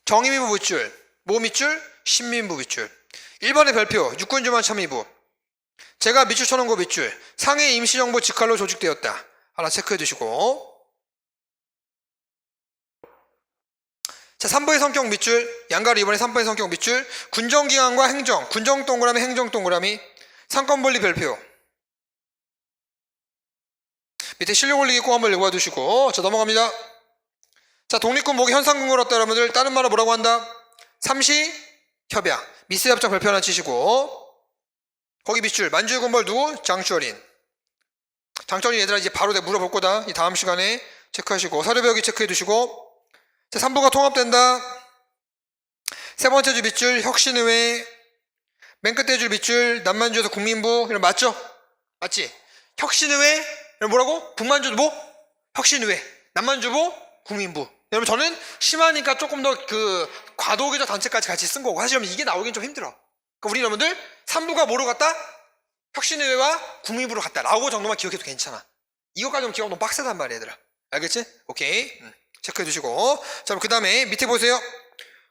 정의미부 밑줄, 뭐 밑줄? 신민부 밑줄. 1번의 별표 육군주만 참의부. 제가 밑줄 쳐놓은 거 밑줄. 상해 임시정부 직할로 조직되었다. 하나 체크해 두시고. 자, 3부의 성격 밑줄. 양가로 2번의 3부의 성격 밑줄. 군정기관과 행정. 군정 동그라미 행정 동그라미. 상권분리 별표. 밑에 실력 올리기 꼭 한번 읽어봐 두시고. 자, 넘어갑니다. 자, 독립군 목이 현상근거로 왔다 여러분들. 다른 말로 뭐라고 한다? 삼시 협약. 미스협정 별표 하나 치시고. 거기 밑줄 만주군벌 누구? 장철인. 장철인 얘들아 이제 바로 내가 물어볼 거다. 이 다음 시간에 체크하시고. 사료 배우기 체크해 두시고. 자, 3부가 통합된다. 세 번째 줄 밑줄 혁신의회. 맨 끝에 줄 밑줄 남만주에서 국민부. 이런 맞죠? 맞지? 혁신의회. 이런 뭐라고? 북만주도 뭐? 혁신의회. 남만주부 국민부. 여러분 저는 심하니까 조금 더 그 과도기적 단체까지 같이 쓴 거고. 사실 이게 나오긴 좀 힘들어. 그러니까 우리 여러분들 3부가 뭐로 갔다? 혁신의회와 국민부로 갔다 라고 정도만 기억해도 괜찮아. 이것까지 기억 너무 빡세단 말이야 얘들아. 알겠지? 오케이. 체크해 두시고. 자, 그 다음에 밑에 보세요.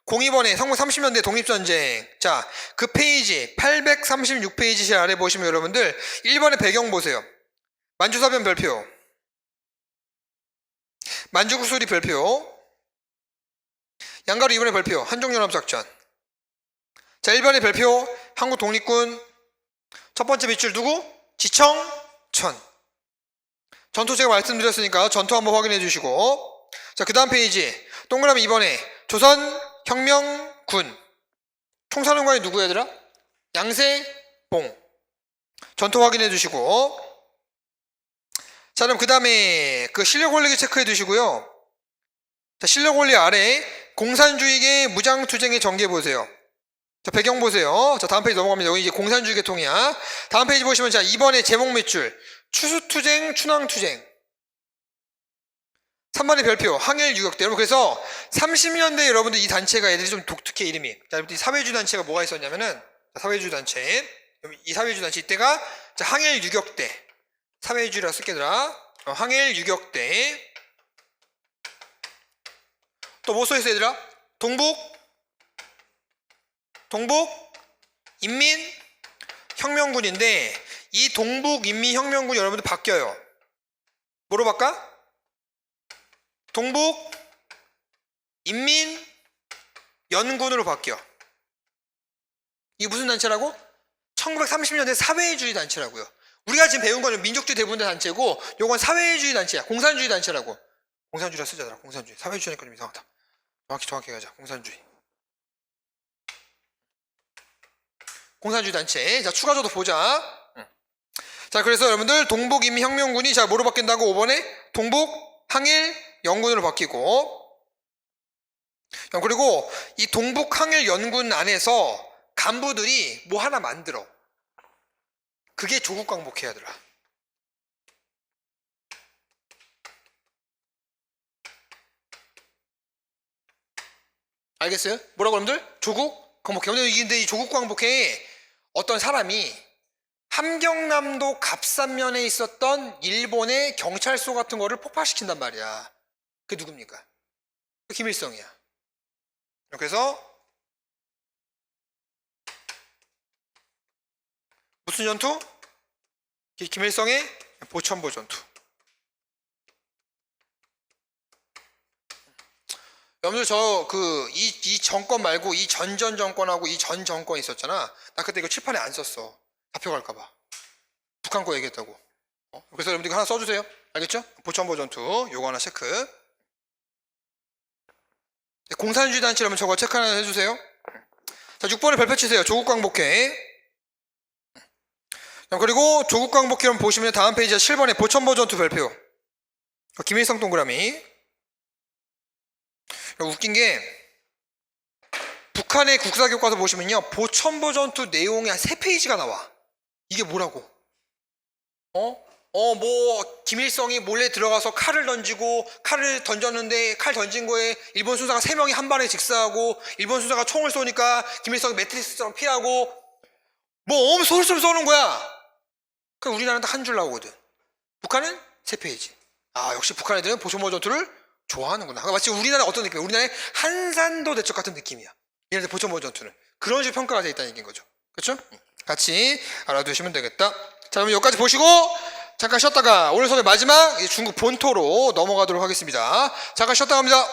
02번에 성공 30년대 독립전쟁. 자, 그 페이지 836페이지 아래 보시면 여러분들 1번의 배경 보세요. 만주사변 별표, 만주국수리 별표, 양가로 2번의 별표 한종연합작전. 자, 1번의 별표 한국 독립군. 첫 번째 밑줄 누구? 지청천. 전투 제가 말씀드렸으니까 전투 한번 확인해 주시고. 자, 그 다음 페이지 동그라미 2번에 조선혁명군. 총사령관이 누구 얘들아? 양세봉. 전투 확인해 주시고. 자, 그럼 그 다음에 그 실력 올리기 체크해 두시고요. 자, 실력 올리 아래 공산주의계 무장투쟁의 전개 보세요. 자, 배경 보세요. 자, 다음 페이지 넘어갑니다. 여기 이제 공산주의 계통이야. 다음 페이지 보시면 자, 2번에 제목 밑줄 추수투쟁, 춘왕투쟁. 3번의 별표 항일 유격대. 여러분 그래서 30년대 여러분들 이 단체가 애들이 좀 독특해 이름이. 자, 여러분들 이 사회주의 단체가 뭐가 있었냐면은 자, 사회주의 단체. 이 사회주의 단체 이때가 자, 항일 유격대. 사회주의라 쓸게더라. 항일 유격대. 또 뭐 써있어 얘들아? 동북 동북 인민혁명군인데 이 동북 인민혁명군 여러분들 바뀌어요. 뭐로 바꿔? 동북 인민연군으로 바뀌어. 이게 무슨 단체라고? 1930년대 사회주의 단체라고요. 우리가 지금 배운 거는 민족주의 대분대 단체고 요건 사회주의 단체야. 공산주의 단체라고. 공산주의라 쓰자더라. 공산주의. 사회주의니까 좀 이상하다. 정확히 가자. 공산주의. 공산주의 단체. 자, 추가적으로 보자. 자, 그래서 여러분들 동북인민혁명군이 자 뭐로 바뀐다고? 5번에 동북항일연군으로 바뀌고, 그리고 이 동북항일연군 안에서 간부들이 뭐 하나 만들어. 그게 조국광복회하더라. 알겠어요? 뭐라고 여러분들? 조국광복회. 근데 이 조국광복회에 어떤 사람이 함경남도 갑산면에 있었던 일본의 경찰서 같은 거를 폭파시킨단 말이야. 그게 누굽니까? 김일성이야. 그래서 무슨 전투? 김일성의 보천보 전투. 여러분들 이 정권 말고 이 전 정권하고 이 전 정권 있었잖아. 나 그때 이거 칠판에 안 썼어. 잡혀갈까봐. 북한 거 얘기했다고. 그래서 여러분들 이거 하나 써주세요. 알겠죠? 보천보 전투. 요거 하나 체크. 공산주의 단체라면 저거 체크 하나 해주세요. 자, 6번에 별표 치세요. 조국광복회. 그리고 조국광복회를 보시면 다음 페이지에 7번에 보천보 전투 별표. 김일성 동그라미. 웃긴 게 북한의 국사교과서 보시면요, 보천보 전투 내용이 한 3페이지가 나와. 이게 뭐라고? 뭐 김일성이 몰래 들어가서 칼을 던졌는데 칼 던진 거에 일본 순사가 3명이 한 발에 직사하고 일본 순사가 총을 쏘니까 김일성이 매트리스처럼 피하고 뭐 소리처럼 쏘는 거야. 그럼 우리나라는 딱 한 줄 나오거든. 북한은 3페이지. 아, 역시 북한 애들은 보천보 전투를 좋아하는구나. 마치 우리나라 어떤 느낌이야? 우리나라의 한산도 대첩 같은 느낌이야. 얘네들 보천보 전투는 그런 식으로 평가가 되어 있다는 얘기인 거죠. 그렇죠? 같이 알아두시면 되겠다. 자, 그럼 여기까지 보시고 잠깐 쉬었다가 오늘 수업의 마지막 중국 본토로 넘어가도록 하겠습니다. 잠깐 쉬었다 갑니다.